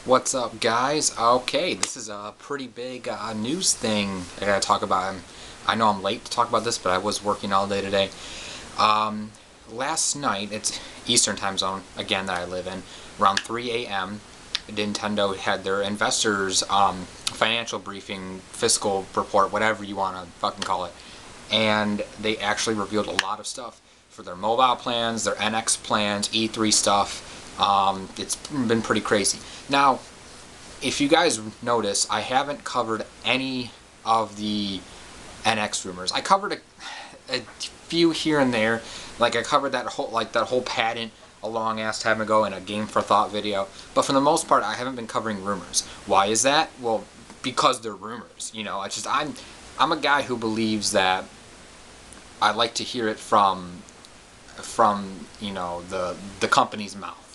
What's up, guys? Okay, this is a pretty big news thing I gotta talk about. I know I'm late to talk about this, but I was working all day today. Last night, it's Eastern time zone, again, that I live in, around 3 a.m., Nintendo had their investors financial briefing, fiscal report, whatever you want to fucking call it. And they actually revealed a lot of stuff for their mobile plans, their NX plans, E3 stuff. It's been pretty crazy. Now, if you guys notice, I haven't covered any of the NX rumors. I covered a few here and there. Like I covered that whole patent a long ass time ago in a Game for Thought video. But for the most part, I haven't been covering rumors. Why is that? Well, because they're rumors. You know, I'm a guy who believes that I like to hear it from you know the company's mouth.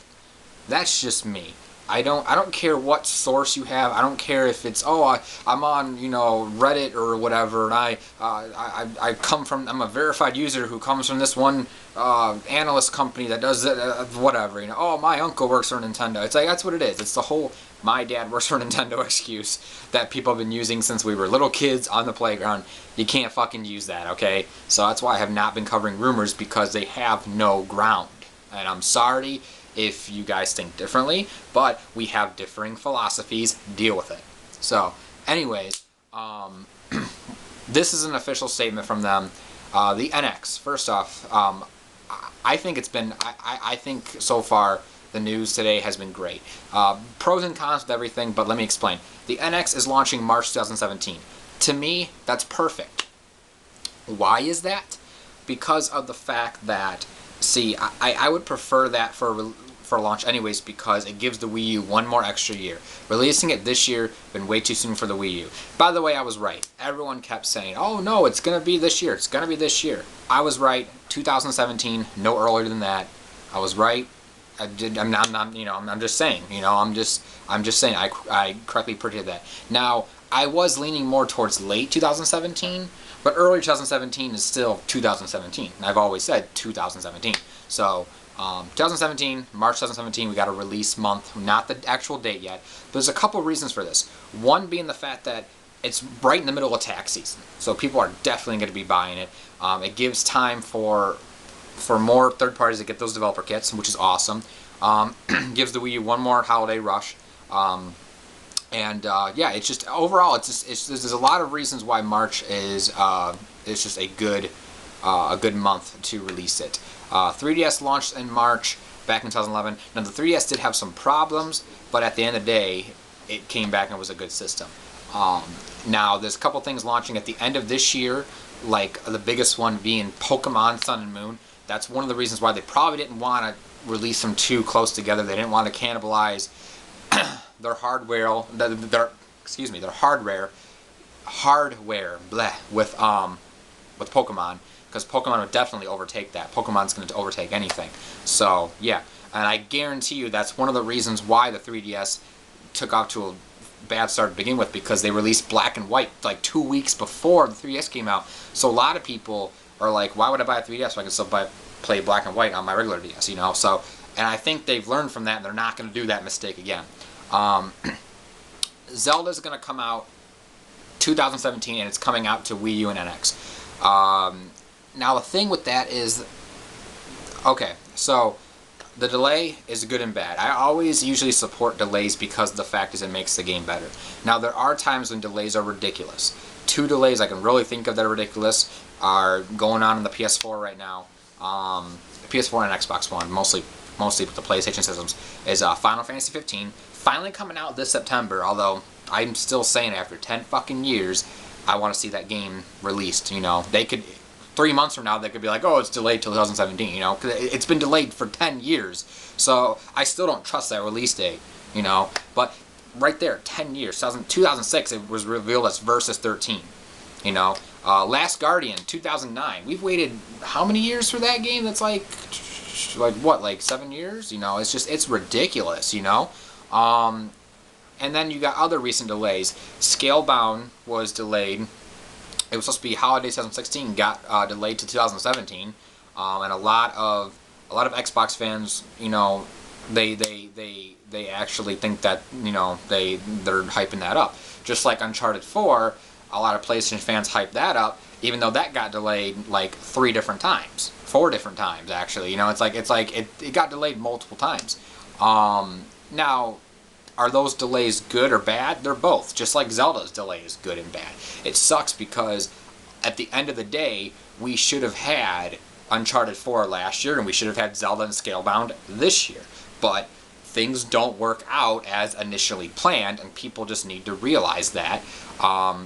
That's just me. I don't care what source you have. I don't care if it's I'm on Reddit or whatever, and I come from, I'm a verified user who comes from this one analyst company that does it, whatever. Oh, my uncle works for Nintendo. It's like that's what it is. It's the whole my dad works for Nintendo excuse that people have been using since we were little kids on the playground. You can't fucking use that, okay? So that's why I have not been covering rumors, because they have no ground. And I'm sorry if you guys think differently, but we have differing philosophies. Deal with it. So, anyways, this is an official statement from them. The NX, first off, I think it's been, I think so far the news today has been great. Pros and cons with everything, but let me explain. The NX is launching March 2017. To me, that's perfect. Why is that? Because of the fact that, see, I would prefer that for launch anyways, because it gives the Wii U one more extra year. Releasing it this year been way too soon for the Wii U. By the way, I was right. Everyone kept saying, "Oh no, it's gonna be this year. It's gonna be this year." I was right. 2017, no earlier than that. I was right. I'm just saying. I'm just saying. I correctly predicted that. Now, I was leaning more towards late 2017, but early 2017 is still 2017. And I've always said 2017. So, 2017, March 2017, we got a release month, not the actual date yet. There's a couple reasons for this. One being the fact that it's right in the middle of tax season, so people are definitely going to be buying it. It gives time for more third parties to get those developer kits, which is awesome. Gives the Wii U one more holiday rush. Yeah, it's just overall, there's a lot of reasons why March is just a good month to release it. 3DS launched in March back in 2011. Now the 3DS did have some problems, but at the end of the day, it came back and was a good system. Now there's a couple things launching at the end of this year, like the biggest one being Pokemon Sun and Moon. That's one of the reasons why they probably didn't want to release them too close together. They didn't want to cannibalize their hardware, with Pokemon, because Pokemon would definitely overtake that. Pokemon's going to overtake anything. So yeah, and I guarantee you that's one of the reasons why the 3DS took off to a bad start to begin with, because they released Black and White like 2 weeks before the 3DS came out. So a lot of people are like, why would I buy a 3DS so I can still play Black and White on my regular DS? So, and I think they've learned from that, and they're not going to do that mistake again. Zelda's going to come out 2017, and it's coming out to Wii U and NX. Now the thing with that is, okay, so the delay is good and bad. I always usually support delays because the fact is it makes the game better. Now there are times when delays are ridiculous. 2 delays I can really think of that are ridiculous are going on in the PS4 right now. The PS4 and Xbox One, mostly with the PlayStation systems, is Final Fantasy 15, finally coming out this September, although I'm still saying after 10 fucking years, I want to see that game released. They could, 3 months from now, they could be like, oh, it's delayed till 2017, because it's been delayed for 10 years. So I still don't trust that release date, But right there, 10 years, 2006, it was revealed as Versus 13, Last Guardian, 2009. We've waited how many years for that game? That's like 7 years? It's ridiculous, And then you got other recent delays. Scalebound was delayed. It was supposed to be holiday 2016, got delayed to 2017, and a lot of Xbox fans, they actually think that, you know, they're hyping that up. Just like Uncharted 4, a lot of PlayStation fans hyped that up, even though that got delayed like 4 different times actually. You know, it's like it got delayed multiple times. Now, are those delays good or bad? They're both. Just like Zelda's delay is good and bad. It sucks because at the end of the day, we should have had Uncharted 4 last year, and we should have had Zelda and Scalebound this year. But things don't work out as initially planned, and people just need to realize that.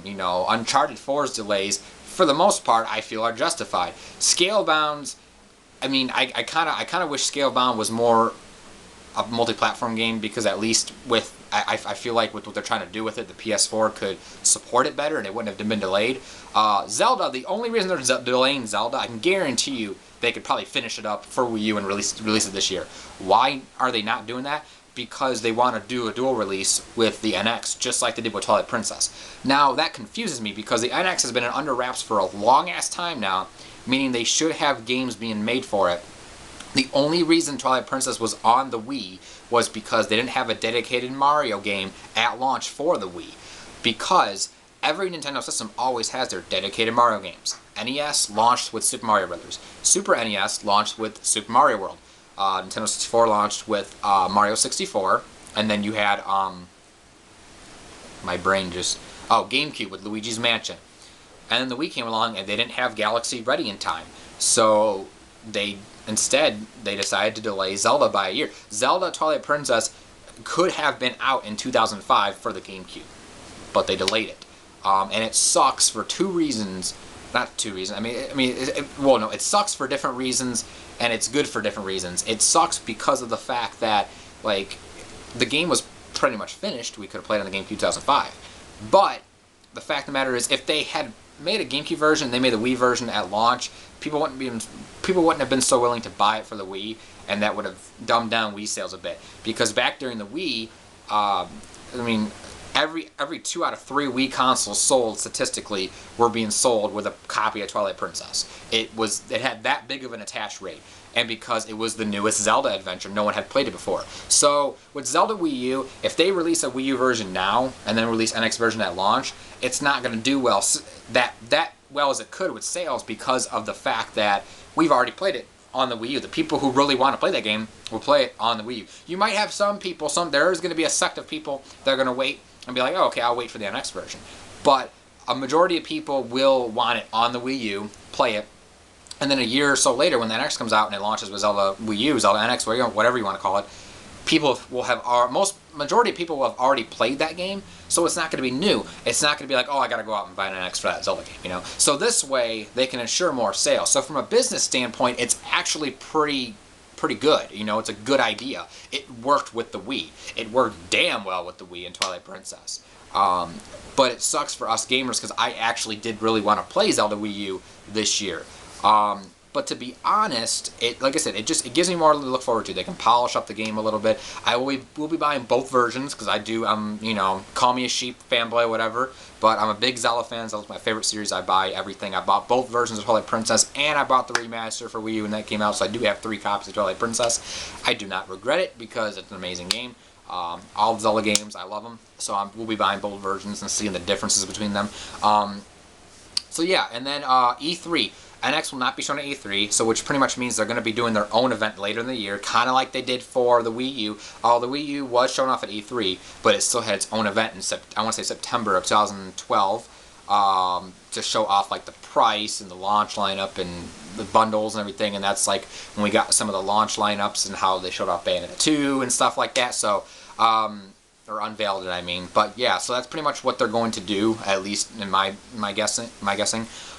You know, Uncharted 4's delays, for the most part, I feel are justified. Scalebound's, I mean, I kind of wish Scalebound was more a multi-platform game, because at least with I feel like with what they're trying to do with it, the PS4 could support it better and it wouldn't have been delayed. Zelda, the only reason they're delaying Zelda, I can guarantee you they could probably finish it up for Wii U and release it this year. Why are they not doing that? Because they want to do a dual release with the NX, just like they did with Twilight Princess. Now, that confuses me because the NX has been under wraps for a long-ass time now, meaning they should have games being made for it. The only reason Twilight Princess was on the Wii was because they didn't have a dedicated Mario game at launch for the Wii. Because every Nintendo system always has their dedicated Mario games. NES launched with Super Mario Bros. Super NES launched with Super Mario World. Nintendo 64 launched with Mario 64. And then you had, GameCube with Luigi's Mansion. And then the Wii came along and they didn't have Galaxy ready in time. So Instead, they decided to delay Zelda by a year. Zelda Twilight Princess could have been out in 2005 for the GameCube, but they delayed it. And it sucks for two reasons. Not two reasons. It sucks for different reasons, and it's good for different reasons. It sucks because of the fact that, like, the game was pretty much finished. We could have played on the GameCube 2005. But the fact of the matter is, if they had made a GameCube version, they made the Wii version at launch, people wouldn't have been so willing to buy it for the Wii, and that would have dumbed down Wii sales a bit. Because back during the Wii, every 2 out of 3 Wii consoles sold statistically were being sold with a copy of Twilight Princess. It had that big of an attach rate, and because it was the newest Zelda adventure, no one had played it before. So with Zelda Wii U, if they release a Wii U version now and then release NX version at launch, it's not going to do well that well as it could with sales, because of the fact that we've already played it on the Wii U. The people who really want to play that game will play it on the Wii U. You might have some people, there is going to be a sect of people that are going to wait and be like, oh, okay, I'll wait for the NX version. But a majority of people will want it on the Wii U, play it, and then a year or so later, when the NX comes out and it launches with Zelda Wii U, Zelda NX, whatever you want to call it, majority of people will have already played that game, so it's not going to be new. It's not going to be like, oh, I got to go out and buy an NX for that Zelda game, you know? So this way, they can ensure more sales. So from a business standpoint, it's actually pretty good. You know, it's a good idea. It worked with the Wii. It worked damn well with the Wii and Twilight Princess. But it sucks for us gamers, because I actually did really want to play Zelda Wii U this year. But to be honest, like I said, it gives me more to look forward to. They can polish up the game a little bit. I will be buying both versions, because I'm, call me a sheep, fanboy, whatever, but I'm a big Zelda fan. Zelda's my favorite series. I buy everything. I bought both versions of Twilight Princess, and I bought the remaster for Wii U when that came out, so I do have 3 copies of Twilight Princess. I do not regret it, because it's an amazing game. All the Zelda games, I love them, so we'll be buying both versions and seeing the differences between them. So yeah, and then E3. NX will not be shown at E3, so which pretty much means they're going to be doing their own event later in the year, kind of like they did for the Wii U. The Wii U was shown off at E3, but it still had its own event in September of 2012 to show off like the price and the launch lineup and the bundles and everything. And that's like when we got some of the launch lineups and how they showed off Bayonetta 2 and stuff like that. So or unveiled it, I mean. But yeah, so that's pretty much what they're going to do, at least in my guessing.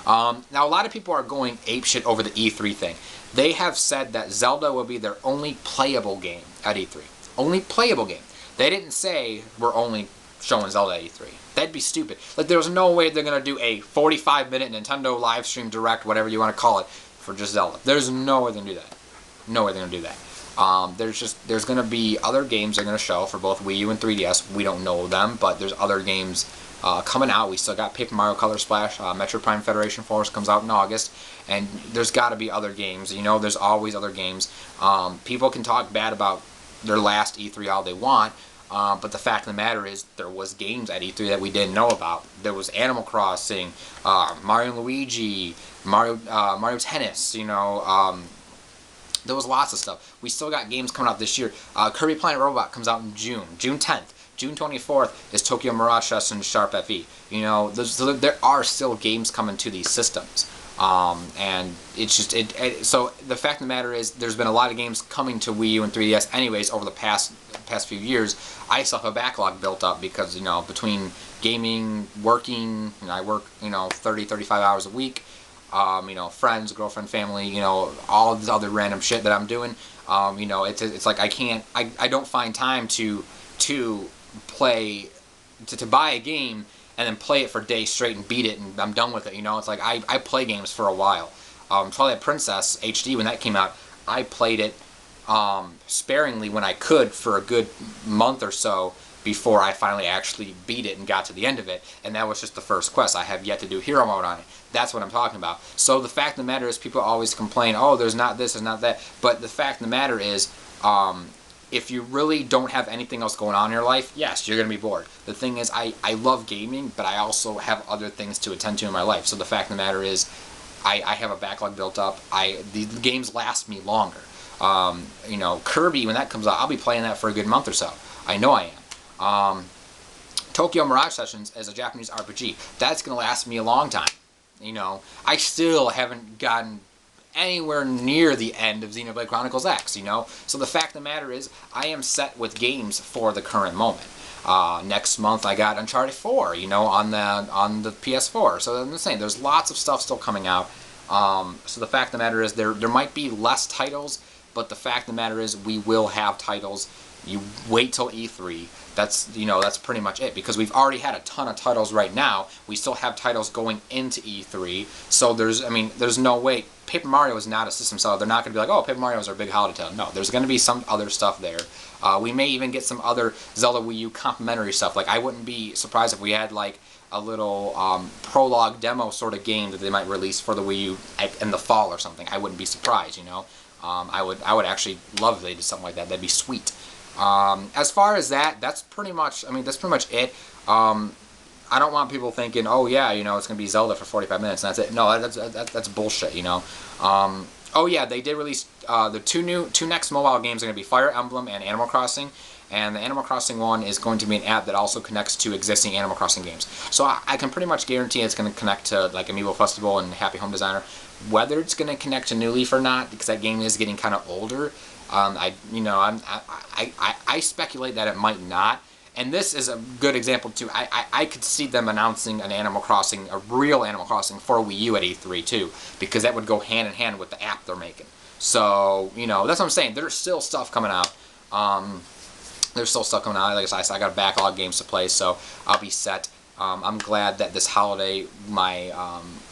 Now, a lot of people are going apeshit over the E3 thing. They have said that Zelda will be their only playable game at E3. Only playable game. They didn't say we're only showing Zelda at E3. That'd be stupid. Like, there's no way they're going to do a 45-minute Nintendo live stream direct, whatever you want to call it, for just Zelda. There's no way they're going to do that. No way they're going to do that. There's going to be other games they're going to show for both Wii U and 3DS. We don't know them, but there's other games coming out. We still got Paper Mario Color Splash. Metroid Prime Federation Force comes out in August, and there's got to be other games. There's always other games. People can talk bad about their last E3 all they want. But the fact of the matter is, there was games at E3 that we didn't know about. There was Animal Crossing, Mario and Luigi, Mario Tennis. There was lots of stuff. We still got games coming out this year. Kirby Planet Robot comes out in June 10th. June 24th is Tokyo Mirage Sessions Sharp FE. There are still games coming to these systems. And it's just, so the fact of the matter is, there's been a lot of games coming to Wii U and 3DS anyways over the past few years. I still have a backlog built up because, between gaming, working, I work, 30, 35 hours a week, friends, girlfriend, family, all of this other random shit that I'm doing, it's like I don't find time to play, to buy a game and then play it for days straight and beat it and I'm done with it. It's like I play games for a while. Twilight Princess HD, when that came out, I played it sparingly when I could for a good month or so before I finally actually beat it and got to the end of it, and that was just the first quest. I have yet to do hero mode on it. That's what I'm talking about. So the fact of the matter is, people always complain, oh, there's not this, there's not that, but the fact of the matter is, if you really don't have anything else going on in your life, yes, you're going to be bored. The thing is, I love gaming, but I also have other things to attend to in my life. So the fact of the matter is, I have a backlog built up. The games last me longer. Kirby, when that comes out, I'll be playing that for a good month or so. I know I am. Tokyo Mirage Sessions as a Japanese RPG, that's going to last me a long time. I still haven't gotten anywhere near the end of Xenoblade Chronicles X, So the fact of the matter is, I am set with games for the current moment. Next month I got Uncharted 4, on the PS4. So I'm just saying, there's lots of stuff still coming out. So the fact of the matter is, there might be less titles, but the fact of the matter is, we will have titles. You wait till E3. That's pretty much it, because we've already had a ton of titles right now. We still have titles going into E3. So there's no way. Paper Mario is not a system seller. They're not going to be like, oh, Paper Mario is our big holiday title. No, there's going to be some other stuff there. We may even get some other Zelda Wii U complimentary stuff. Like, I wouldn't be surprised if we had like a little prologue demo sort of game that they might release for the Wii U in the fall or something. I wouldn't be surprised. I would actually love if they did something like that. That'd be sweet. As far as that's pretty much it. I don't want people thinking, oh yeah, it's going to be Zelda for 45 minutes and that's it. No, that's bullshit, Oh yeah, they did release the two next mobile games are going to be Fire Emblem and Animal Crossing. And the Animal Crossing one is going to be an app that also connects to existing Animal Crossing games. So I can pretty much guarantee it's going to connect to like Amiibo Festival and Happy Home Designer. Whether it's going to connect to New Leaf or not, because that game is getting kind of older, I speculate that it might not. And this is a good example too. I could see them announcing an Animal Crossing, a real Animal Crossing for Wii U at E3 too, because that would go hand in hand with the app they're making. So that's what I'm saying. There's still stuff coming out. There's still stuff coming out. Like I said, I got a backlog games to play, so I'll be set. I'm glad that this holiday my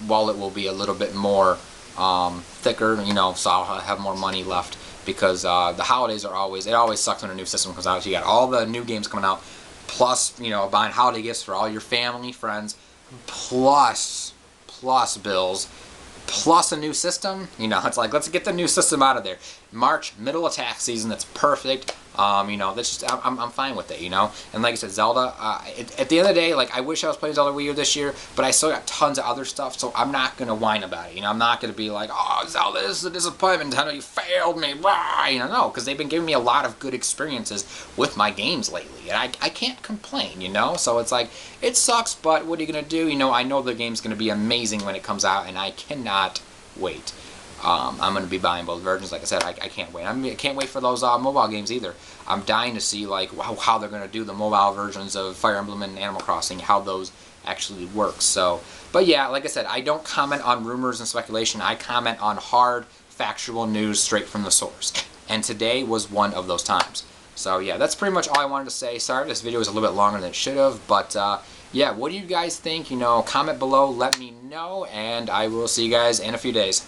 wallet will be a little bit more thicker, so I'll have more money left, because the holidays are it always sucks when a new system comes out. So you got all the new games coming out, plus, buying holiday gifts for all your family, friends, plus bills, plus a new system. It's like, let's get the new system out of there. March, middle of tax season, that's perfect. That's just, I'm fine with it, And like I said, Zelda, at the end of the day, like, I wish I was playing Zelda Wii U this year, but I still got tons of other stuff, so I'm not going to whine about it, I'm not going to be like, oh, Zelda, this is a disappointment, Nintendo, you failed me, no, because they've been giving me a lot of good experiences with my games lately, and I can't complain, so it's like, it sucks, but what are you going to do, I know the game's going to be amazing when it comes out, and I cannot wait. I'm going to be buying both versions. Like I said, I can't wait. I can't wait for those mobile games either. I'm dying to see like how they're going to do the mobile versions of Fire Emblem and Animal Crossing, how those actually work. So, but yeah, like I said, I don't comment on rumors and speculation. I comment on hard, factual news straight from the source. And today was one of those times. So yeah, that's pretty much all I wanted to say. Sorry this video was a little bit longer than it should have, but yeah, what do you guys think? Comment below, let me know, and I will see you guys in a few days.